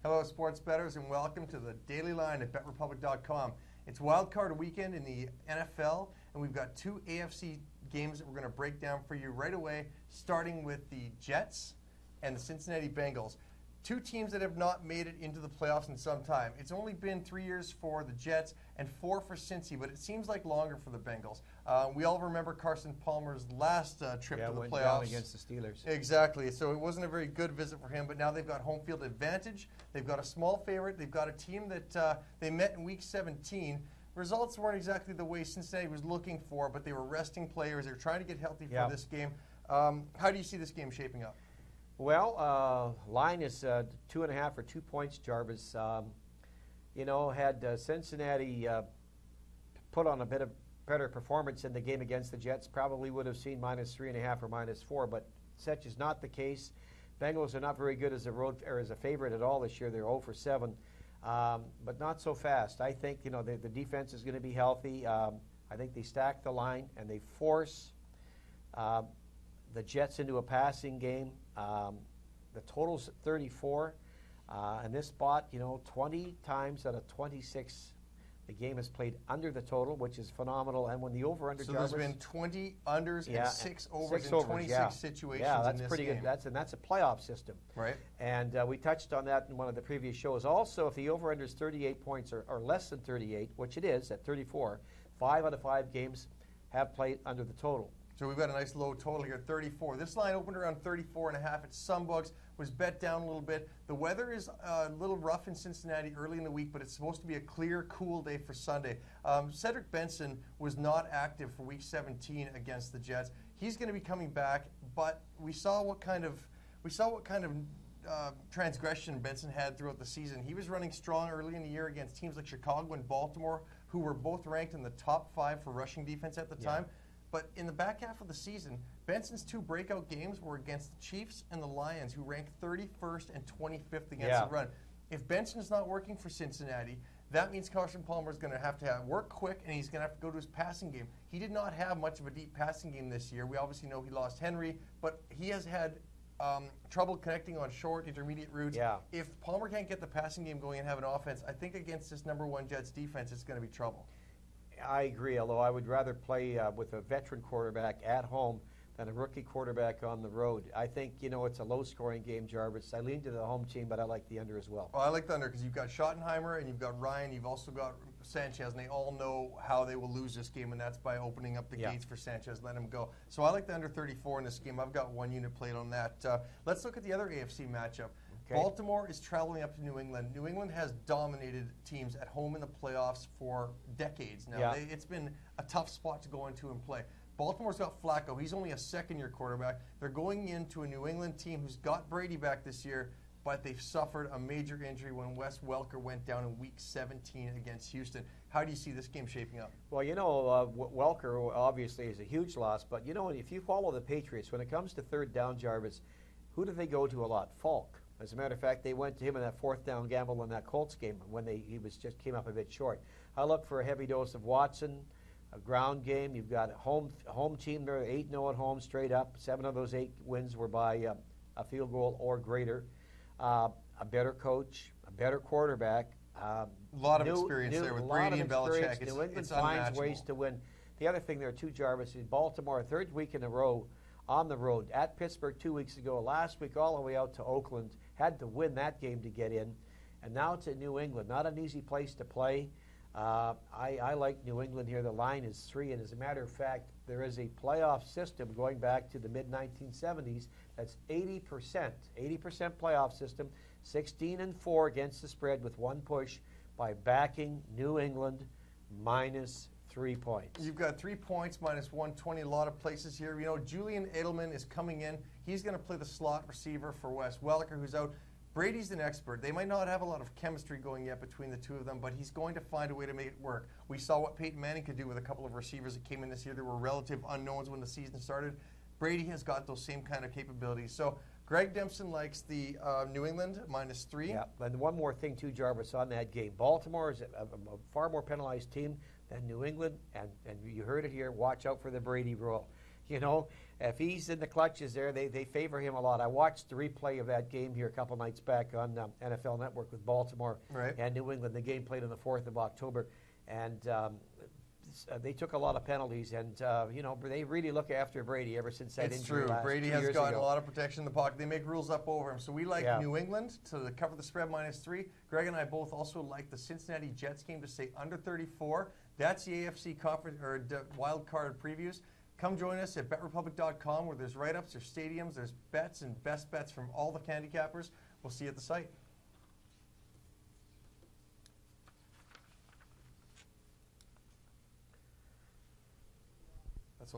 Hello, sports bettors, and welcome to the Daily Line at BetRepublic.com. It's Wild Card weekend in the NFL, and we've got two AFC games that we're going to break down for you right away, starting with the Jets and the Cincinnati Bengals. Two teams that have not made it into the playoffs in some time. It's only been 3 years for the Jets and 4 for Cincy, but it seems like longer for the Bengals. We all remember Carson Palmer's last trip to the went playoffs. down against the Steelers. Exactly. So it wasn't a very good visit for him, but now they've got home field advantage. They've got a small favorite. They've got a team that they met in Week 17. Results weren't exactly the way Cincinnati was looking for, but they were resting players. They were trying to get healthy for this game. How do you see this game shaping up? Well, line is 2.5 or 2 points, Jarvis. Had Cincinnati put on a bit of better performance in the game against the Jets, probably would have seen -3.5 or -4, but such is not the case. Bengals are not very good as a road or as a favorite at all this year. They're 0 for 7, but not so fast. I think the defense is going to be healthy. I think they stack the line and they force the Jets into a passing game. The total's 34. And this spot, 20 times out of 26, the game is played under the total, which is phenomenal. And when the over-under, so there's been 20 unders and 6 overs in 26 situations that's in this pretty game. good. And that's a playoff system. Right. And we touched on that in one of the previous shows. Also, if the over-under is 38 points or less than 38, which it is at 34, 5 out of 5 games have played under the total. So we've got a nice low total here, 34. This line opened around 34.5 at some books, was bet down a little bit. The weather is a little rough in Cincinnati early in the week, but it's supposed to be a clear, cool day for Sunday. Cedric Benson was not active for Week 17 against the Jets. He's going to be coming back, but we saw what kind of transgression Benson had throughout the season. He was running strong early in the year against teams like Chicago and Baltimore, who were both ranked in the top 5 for rushing defense at the time. But in the back half of the season, Benson's 2 breakout games were against the Chiefs and the Lions, who ranked 31st and 25th against the run. If Benson's not working for Cincinnati, that means Carson Palmer is going to have work quick, and he's going to have to go to his passing game. He did not have much of a deep passing game this year. We obviously know he lost Henry, but he has had trouble connecting on short, intermediate routes. Yeah. If Palmer can't get the passing game going and have an offense, I think against this #1 Jets defense, it's going to be trouble. I agree, although I would rather play with a veteran quarterback at home than a rookie quarterback on the road. I think, it's a low-scoring game, Jarvis. I lean to the home team, but I like the under as well. Well, I like the under because you've got Schottenheimer and you've got Ryan. You've also got Sanchez, and they all know how they will lose this game, and that's by opening up the gates for Sanchez, let him go. So I like the under 34 in this game. I've got 1 unit played on that. Let's look at the other AFC matchup. Okay. Baltimore is traveling up to New England. New England has dominated teams at home in the playoffs for decades now. It's been a tough spot to go into and play. Baltimore's got Flacco. He's only a second-year quarterback. They're going into a New England team who's got Brady back this year, but they've suffered a major injury when Wes Welker went down in Week 17 against Houston. How do you see this game shaping up? Well, Welker obviously is a huge loss, but, if you follow the Patriots, when it comes to third down, Jarvis, who do they go to a lot? Falk. As a matter of fact, they went to him in that 4th down gamble in that Colts game when he came up a bit short. I look for a heavy dose of Watson, a ground game. You've got a home team there, 8-0 at home, straight up. 7 of those 8 wins were by a field goal or greater. A better coach, a better quarterback. A lot of experience there with Brady and Belichick. New England finds ways to win. The other thing there, too, Jarvis, is Baltimore, 3rd week in a row on the road. At Pittsburgh 2 weeks ago, last week all the way out to Oakland. Had to win that game to get in. And now to New England. Not an easy place to play. I like New England here. The line is 3. And as a matter of fact, there is a playoff system going back to the mid-1970s. That's 80% playoff system. 16-4 against the spread with 1 push by backing New England -3 points. You've got 3 points, -120, a lot of places here. Julian Edelman is coming in. He's going to play the slot receiver for Wes Welker, who's out. Brady's an expert. They might not have a lot of chemistry going yet between the two of them, but he's going to find a way to make it work. We saw what Peyton Manning could do with a couple of receivers that came in this year. There were relative unknowns when the season started. Brady has got those same kind of capabilities. So Greg Dempson likes the New England -3. Yeah, and one more thing, too, Jarvis, on that game. Baltimore is a far more penalized team than New England, and you heard it here, watch out for the Brady rule. You know, if he's in the clutches there, they favor him a lot. I watched the replay of that game here a couple nights back on NFL Network with Baltimore and New England. The game played on the 4th of October, and they took a lot of penalties, and they really look after Brady ever since that injury. It's true. Brady has gotten a lot of protection in the pocket. They make rules up over him. So we like New England to cover the spread -3. Greg and I both also like the Cincinnati Jets game to stay under 34. That's the AFC conference or wild card previews. Come join us at BetRepublic.com, where there's write-ups, there's stadiums, there's bets and best bets from all the handicappers. We'll see you at the site.